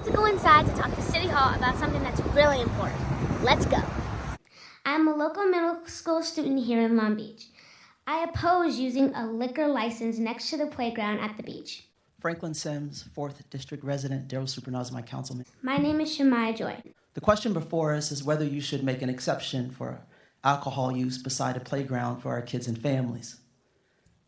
to go inside to talk to City Hall about something that's really important. Let's go. I'm a local middle school student here in Long Beach. I oppose using a liquor license next to the playground at the beach. Franklin Sims, 4th District resident, Daryl Supernaz, my councilman. My name is Shemaya Joy. The question before us is whether you should make an exception for alcohol use beside a playground for our kids and families.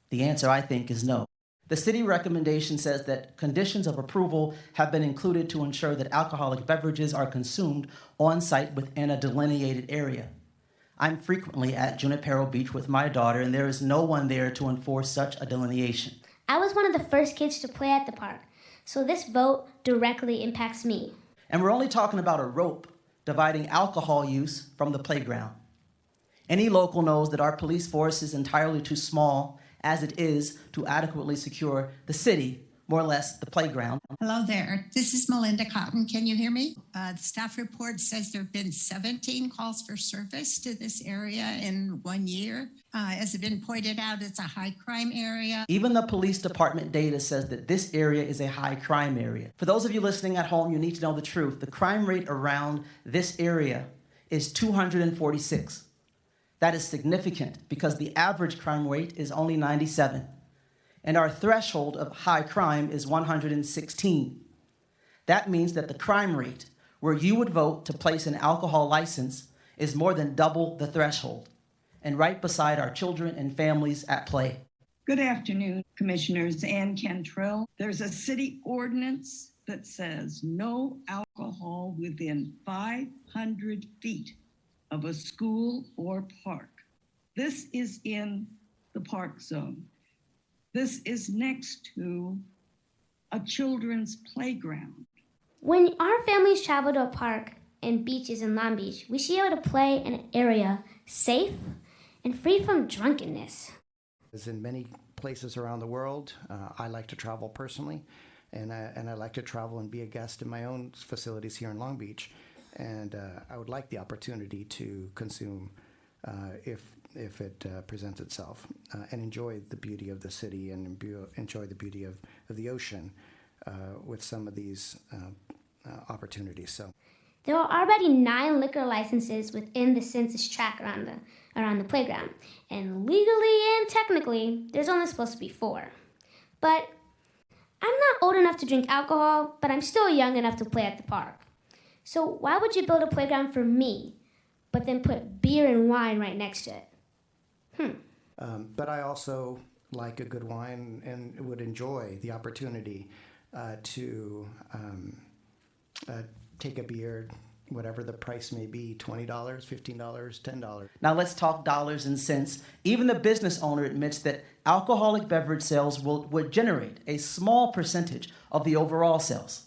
The answer, I think, is no. The city recommendation says that conditions of approval have been included to ensure that alcoholic beverages are consumed on site within a delineated area. I'm frequently at Junipero Beach with my daughter, and there is no one there to enforce such a delineation. I was one of the first kids to play at the park, so this vote directly impacts me. And we're only talking about a rope dividing alcohol use from the playground. Any local knows that our police force is entirely too small as it is to adequately secure the city, more or less the playground. Hello there. This is Melinda Cotton. Can you hear me? The staff report says there have been 17 calls for service to this area in 1 year. As has been pointed out, it's a high crime area. Even the police department data says that this area is a high crime area. For those of you listening at home, you need to know the truth. The crime rate around this area is 246. That is significant because the average crime rate is only 97. And our threshold of high crime is 116. That means that the crime rate where you would vote to place an alcohol license is more than double the threshold, and right beside our children and families at play. Good afternoon, Commissioners. Ann Cantrell. There's a city ordinance that says no alcohol within 500 feet of a school or park. This is in the park zone. This is next to a children's playground. When our families travel to a park and beaches in Long Beach, we should be able to play in an area safe and free from drunkenness. As in many places around the world, I like to travel personally, and I like to travel and be a guest in my own facilities here in Long Beach. And I would like the opportunity to consume if it presents itself and enjoy the beauty of the city and enjoy the beauty of the ocean with some of these opportunities. So there are already 9 liquor licenses within the census tract around the playground. And legally and technically, there's only supposed to be 4. But I'm not old enough to drink alcohol, but I'm still young enough to play at the park. So why would you build a playground for me, but then put beer and wine right next to it? But I also like a good wine and would enjoy the opportunity to take a beer, whatever the price may be, $20, $15, $10. Now let's talk dollars and cents. Even the business owner admits that alcoholic beverage sales would generate a small percentage of the overall sales.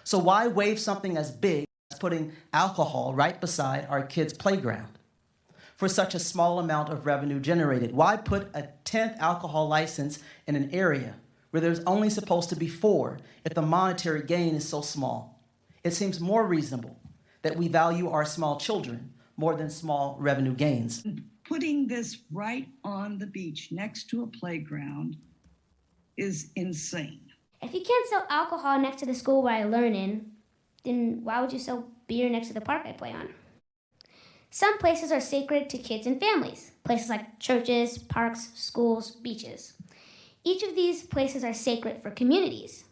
So why waive something as big as putting alcohol right beside our kids' playground for such a small amount of revenue generated? Why put a 10th alcohol license in an area where there's only supposed to be 4 if the monetary gain is so small? It seems more reasonable that we value our small children more than small revenue gains. Putting this right on the beach next to a playground is insane. If you can't sell alcohol next to the school where I learn in, then why would you sell beer next to the park I play on? Some places are sacred to kids and families, places like churches, parks, schools, beaches. Each of these places are sacred for communities.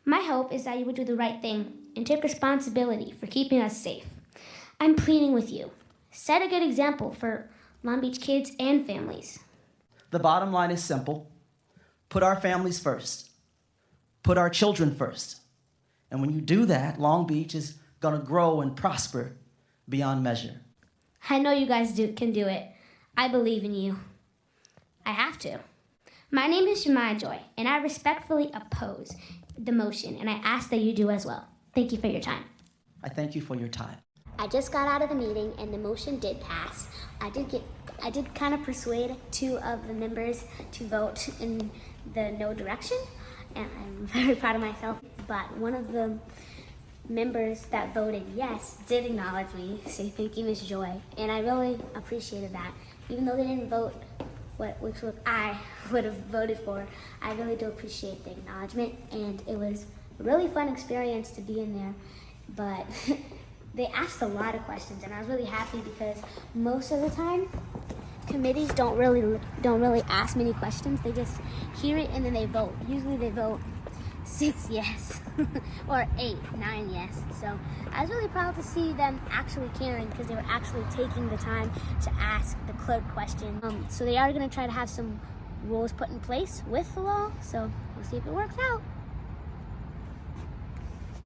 My hope is that you would do the right thing and take responsibility for keeping us safe. I'm pleading with you. Set a good example for Long Beach kids and families. The bottom line is simple. Put our families first. Put our children first. And when you do that, Long Beach is going to grow and prosper beyond measure. I know you guys can do it. I believe in you. I have to. My name is Shemaya Joy, and I respectfully oppose the motion, and I ask that you do as well. Thank you for your time. I thank you for your time. I just got out of the meeting, and the motion did pass. I did kind of persuade 2 of the members to vote in the no direction, and I'm very proud of myself. But one of the members that voted yes did acknowledge me, say thank you, Ms. Joy, and I really appreciated that. Even though they didn't vote which I would have voted for, I really do appreciate the acknowledgement, and it was really fun experience to be in there, but they asked a lot of questions, and I was really happy because most of the time committees don't really ask many questions. They just hear it and then they vote. Usually they vote 6 yes or 8, 9 yes. So I was really proud to see them actually caring because they were actually taking the time to ask the clerk question. So they are going to try to have some rules put in place with the law. So we'll see if it works out.